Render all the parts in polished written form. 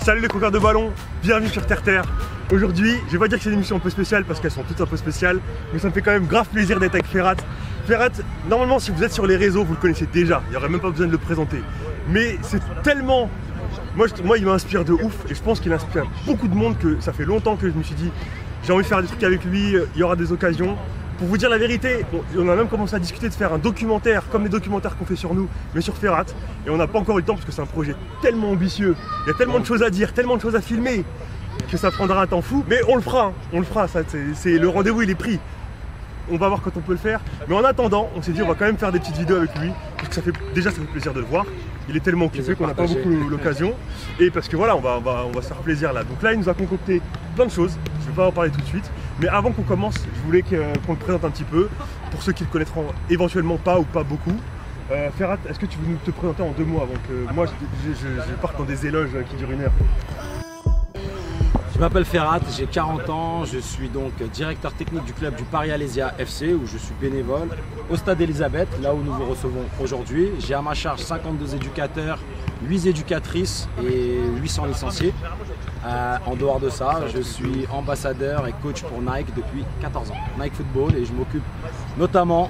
Salut les croqueurs de ballon, bienvenue sur Terre Terre. Aujourd'hui, je vais pas dire que c'est une émission un peu spéciale parce qu'elles sont toutes un peu spéciales, mais ça me fait quand même grave plaisir d'être avec Ferhat. Ferhat, normalement si vous êtes sur les réseaux, vous le connaissez déjà, il n'y aurait même pas besoin de le présenter. Mais c'est tellement... Moi il m'inspire de ouf et je pense qu'il inspire beaucoup de monde que ça fait longtemps que je me suis dit j'ai envie de faire des trucs avec lui, il y aura des occasions. Pour vous dire la vérité, on a même commencé à discuter de faire un documentaire comme les documentaires qu'on fait sur nous, mais sur Ferhat. Et on n'a pas encore eu le temps parce que c'est un projet tellement ambitieux. Il y a tellement de choses à dire, tellement de choses à filmer que ça prendra un temps fou. Mais on le fera, hein. On le fera. Le rendez-vous il est pris. On va voir quand on peut le faire. Mais en attendant, on s'est dit on va quand même faire des petites vidéos avec lui. Parce que ça fait plaisir de le voir. Il est tellement occupé qu'on n'a pas beaucoup l'occasion. Et parce que voilà, on va se faire plaisir là. Donc là, il nous a concocté plein de choses. Je ne vais pas en parler tout de suite. Mais avant qu'on commence, je voulais qu'on le présente un petit peu. Pour ceux qui le connaîtront éventuellement pas ou pas beaucoup. Ferhat, est-ce que tu veux nous te présenter en 2 mots avant que moi je parte dans des éloges qui durent 1 heure? Je m'appelle Ferhat, j'ai 40 ans, je suis donc directeur technique du club du Paris Alésia FC où je suis bénévole au Stade Elisabeth, là où nous vous recevons aujourd'hui. J'ai à ma charge 52 éducateurs, 8 éducatrices et 800 licenciés. En dehors de ça, je suis ambassadeur et coach pour Nike depuis 14 ans, Nike Football, et je m'occupe notamment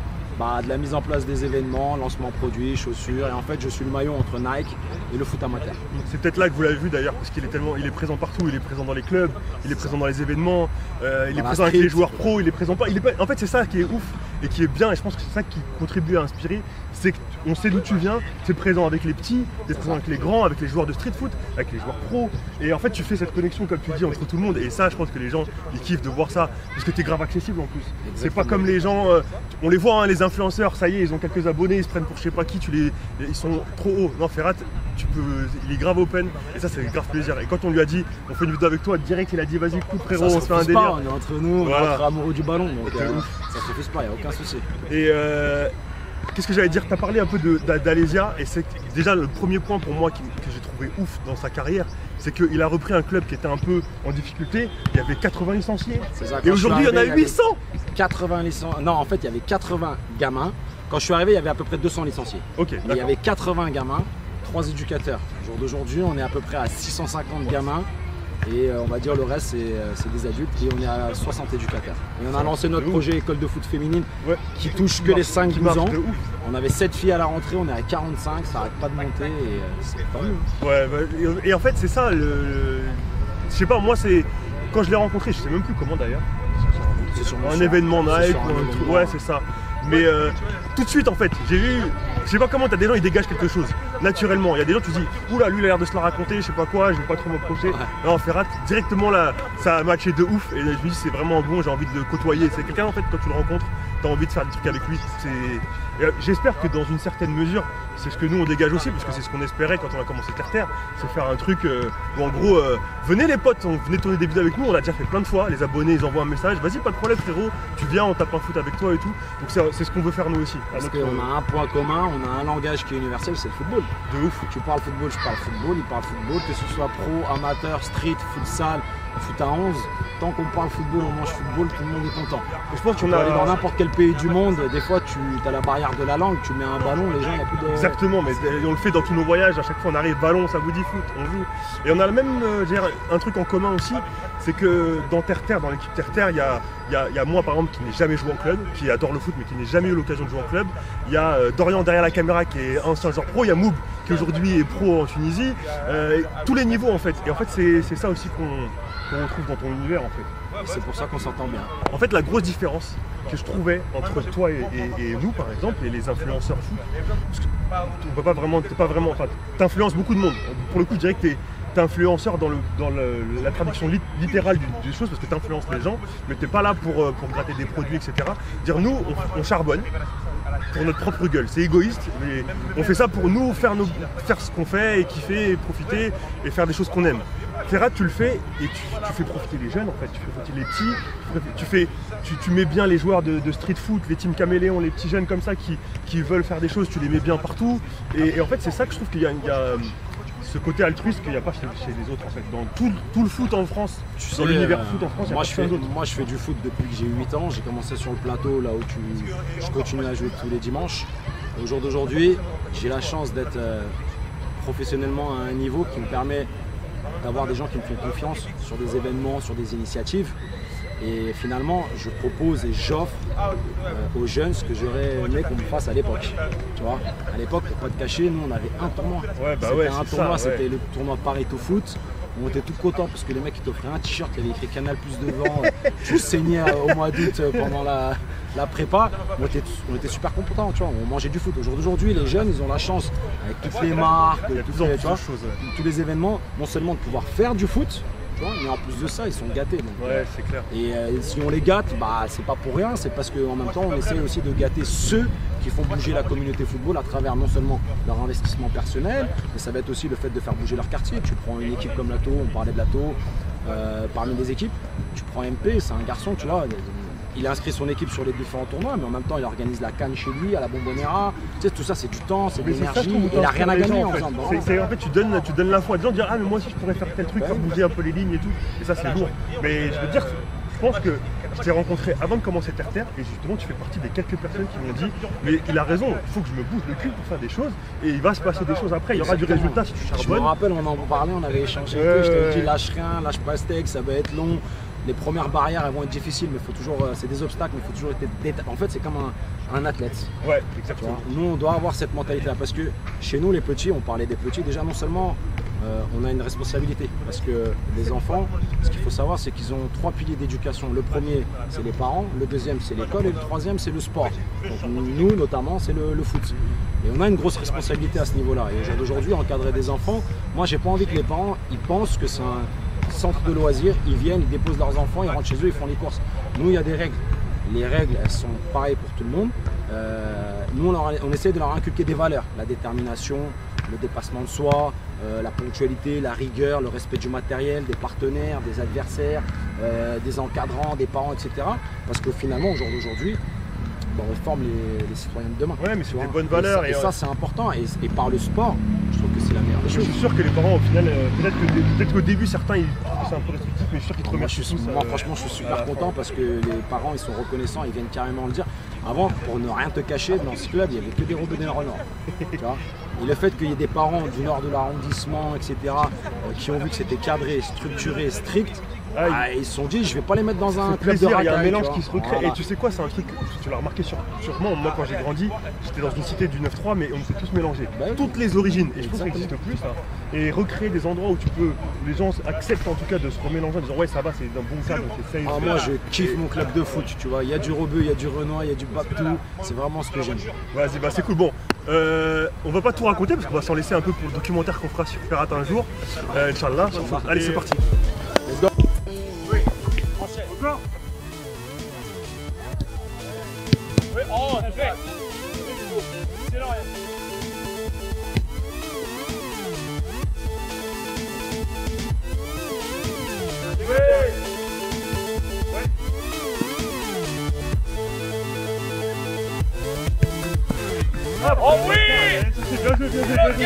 de la mise en place des événements, lancement produits, chaussures, et en fait je suis le maillon entre Nike et le foot amateur. C'est peut-être là que vous l'avez vu d'ailleurs, parce qu'il est présent partout, il est présent dans les clubs, il est présent dans les événements, il est présent avec les joueurs pros, il est présent pas. En fait c'est ça qui est ouf et qui est bien, et je pense que c'est ça qui contribue à inspirer, c'est qu'on sait d'où tu viens, c'est présent avec les petits, c'est présent avec les grands, avec les joueurs de street foot, avec les joueurs pros, et en fait tu fais cette connexion comme tu dis entre tout le monde, et ça je pense que les gens ils kiffent de voir ça, parce que tu es grave accessible en plus. C'est pas comme les gens, on les voit hein, les influenceurs, ça y est, ils ont quelques abonnés, ils se prennent pour je sais pas qui, ils sont trop hauts. Non, Ferhat, il est grave open, et ça c'est grave plaisir. Et quand on lui a dit, on fait une vidéo avec toi, direct il a dit vas-y écoute frérot, on se fait un délire. On est entre nous, voilà. On est entre amoureux du ballon, donc ça se fait pas, il n'y a aucun souci. Et qu'est-ce que j'allais dire, tu as parlé un peu d'Alésia, et c'est déjà le premier point pour moi que j'ai trouvé ouf dans sa carrière, c'est qu'il a repris un club qui était un peu en difficulté, il y avait 80 licenciés, et aujourd'hui il y en a 800. 80 licenciés, non en fait il y avait 80 gamins, quand je suis arrivé il y avait à peu près 200 licenciés. Ok, il y avait 80 gamins, 3 éducateurs. Au jour d'aujourd'hui on est à peu près à 650 gamins, et on va dire le reste c'est des adultes, et on est à 60 éducateurs. Et on a lancé notre projet école de foot féminine qui touche que les 5-12 ans. On avait 7 filles à la rentrée, on est à 45, ça arrête pas de monter et c'est tant mieux. Ouais, et en fait c'est ça, je sais pas, moi c'est quand je l'ai rencontré, je sais même plus comment d'ailleurs. C'est sur un événement Nike ou un truc, ouais c'est ça. Mais tout de suite en fait, j'ai vu, je sais pas comment, t'as des gens ils dégagent quelque chose naturellement. Il y a des gens tu dis oula lui il a l'air de se la raconter, je sais pas quoi, je vais pas trop m'approcher. Non Ferhat directement là, ça a matché de ouf et je me dis c'est vraiment bon, j'ai envie de le côtoyer. C'est quelqu'un en fait quand tu le rencontres, t'as envie de faire des trucs avec lui. J'espère que dans une certaine mesure, c'est ce que nous on dégage aussi, parce que c'est ce qu'on espérait quand on a commencé Terre Terre, c'est faire un truc où en gros, venez les potes, venez tourner des vidéos avec nous, on l'a déjà fait plein de fois, les abonnés ils envoient un message, vas-y pas de problème frérot, tu viens, on tape un foot avec toi et tout, donc c'est ce qu'on veut faire nous aussi. Parce qu'on a un point commun, on a un langage qui est universel, c'est le football. De ouf. Tu parles football, je parle football, il parle football, que ce soit pro, amateur, street, futsal, foot à 11, tant qu'on parle football, on mange football, tout le monde est content. Et je pense qu'on a dans n'importe quel pays du monde, des fois tu as la barrière de la langue, tu mets un ballon, les gens, il n'y a plus de... Exactement, mais on le fait dans tous nos voyages, à chaque fois on arrive, ballon, ça vous dit foot, on joue. Et on a le même, un truc en commun aussi, c'est que dans Terre Terre, dans l'équipe Terre Terre, il y a moi par exemple qui n'ai jamais joué en club, qui adore le foot mais qui n'ai jamais eu l'occasion de jouer en club. Il y a Dorian derrière la caméra qui est ancien joueur pro, il y a Moub qui aujourd'hui est pro en Tunisie, tous les niveaux en fait. Et en fait c'est ça aussi qu'on retrouve dans ton univers en fait. C'est pour ça qu'on s'entend bien. En fait la grosse différence que je trouvais entre toi et nous par exemple, et les influenceurs foot, parce que on peut pas vraiment, enfin t'influences beaucoup de monde. Pour le coup je dirais que t'es influenceur dans la traduction littérale des choses, parce que t'influences les gens, mais t'es pas là pour gratter des produits, etc. Dire nous on charbonne pour notre propre gueule, c'est égoïste, mais on fait ça pour nous faire ce qu'on fait et kiffer et profiter et faire des choses qu'on aime. Ferhat, tu le fais et tu fais profiter les jeunes en fait, tu fais profiter les petits, tu mets bien les joueurs de street foot, les teams caméléons, les petits jeunes comme ça qui veulent faire des choses, tu les mets bien partout et en fait c'est ça que je trouve qu'il y a ce côté altruiste qu'il n'y a pas chez les autres en fait. Dans tout le foot en France, dans l'univers foot en France, il n'y a pas personne d'autre. Moi je fais du foot depuis que j'ai 8 ans, j'ai commencé sur le plateau là où je continue à jouer tous les dimanches. Au jour d'aujourd'hui, j'ai la chance d'être professionnellement à un niveau qui me permet d'avoir des gens qui me font confiance sur des événements, sur des initiatives. Et finalement, je propose et j'offre aux jeunes ce que j'aurais aimé qu'on me fasse à l'époque. Tu vois, à l'époque, pour pas te cacher, nous on avait un tournoi. C'était le tournoi Pareto Foot. On était tout contents parce que les mecs ils t'offraient un t-shirt, il y avait écrit Canal Plus devant, tu saignais au mois d'août pendant la prépa. On était super contents, tu vois, on mangeait du foot. Aujourd'hui, les jeunes ils ont la chance, avec toutes les marques, tous les événements, non seulement de pouvoir faire du foot, mais en plus de ça, ils sont gâtés. Donc, c'est clair. Et si on les gâte, bah, c'est pas pour rien, c'est parce qu'en même temps, on essaie aussi de gâter ceux qui font bouger la communauté football à travers non seulement leur investissement personnel, mais ça va être aussi le fait de faire bouger leur quartier. Tu prends une équipe comme Lato, on parlait de Lato, parmi les équipes, tu prends MP, c'est un garçon, tu vois. Il a inscrit son équipe sur les différents tournois, mais en même temps, il organise la CAN chez lui, à la Bombonera. Tu sais, tout ça, c'est du temps, c'est de l'énergie. Il n'a rien à gagner en faisant. En fait, tu donnes l'info à des gens, dire ah, mais moi aussi, je pourrais faire tel truc, faire bouger un peu les lignes et tout. Et ça, c'est lourd. Mais je veux dire, je pense que je t'ai rencontré avant de commencer Terre, et justement, tu fais partie des quelques personnes qui m'ont dit mais il a raison, il faut que je me bouge le cul pour faire des choses, et il va se passer des choses après. Il y aura du résultat si tu charbonnes. Je me rappelle, on en parlait, on avait échangé. Je t'avais dit lâche rien, lâche pas steak, ça va être long. Les premières barrières elles vont être difficiles, mais faut toujours, c'est des obstacles, mais il faut toujours être. En fait, c'est comme un athlète. Ouais, exactement. Nous, on doit avoir cette mentalité-là parce que chez nous, les petits, on parlait des petits. Déjà, non seulement on a une responsabilité, parce que les enfants, ce qu'il faut savoir, c'est qu'ils ont 3 piliers d'éducation. Le premier, c'est les parents. Le deuxième, c'est l'école, et le troisième, c'est le sport. Donc, nous, notamment, c'est le foot. Et on a une grosse responsabilité à ce niveau-là. Et aujourd'hui, encadrer des enfants, moi, j'ai pas envie que les parents, ils pensent que c'est un centre de loisirs, ils viennent, ils déposent leurs enfants, ils rentrent chez eux, ils font les courses. Nous, il y a des règles. Les règles, elles sont pareilles pour tout le monde. Nous, on essaie de leur inculquer des valeurs. La détermination, le dépassement de soi, la ponctualité, la rigueur, le respect du matériel, des partenaires, des adversaires, des encadrants, des parents, etc. Parce que finalement, au jour d'aujourd'hui, on forme les citoyens de demain. Ouais, mais c'est des bonnes valeurs. Et ça, c'est important. Et par le sport, je trouve que c'est la meilleure des choses. Je suis sûr que les parents, au final, peut-être qu'au début, certains, c'est un peu restrictif, mais je suis sûr qu'ils te remercient. Moi, franchement, je suis super content parce que les parents, ils sont reconnaissants, ils viennent carrément le dire. Avant, pour ne rien te cacher, dans ce club, il n'y avait que des Robes des Renoir. Et le fait qu'il y ait des parents du nord de l'arrondissement, etc., qui ont vu que c'était cadré, structuré, strict, ils se sont dit, je vais pas les mettre dans un club de racaille. Il y a un mélange qui se recrée. Voilà. Et tu sais quoi, c'est un truc, tu l'as remarqué sûrement. Moi, quand j'ai grandi, j'étais dans une cité du 9-3, mais on s'est tous mélangés. Toutes les origines. Et je pense que ça n'existe plus, ça. Et recréer des endroits où les gens acceptent en tout cas de se remélanger en disant ouais, ça va, c'est d'un bon cadre, c'est safe. Moi, je kiffe mon club de foot, tu vois. Il y a du Rebeu, il y a du Renoir, il y a du Baptou. C'est vraiment ce que j'aime. Vas-y, c'est cool. Bon, on va pas tout raconter parce qu'on va s'en laisser un peu pour le documentaire qu'on fera sur Ferrat un jour. Inch'Allah. Allez, c'est parti. Let's go. Encore. Oui, oh, fait. Excellent. Oh oui! Bien joué.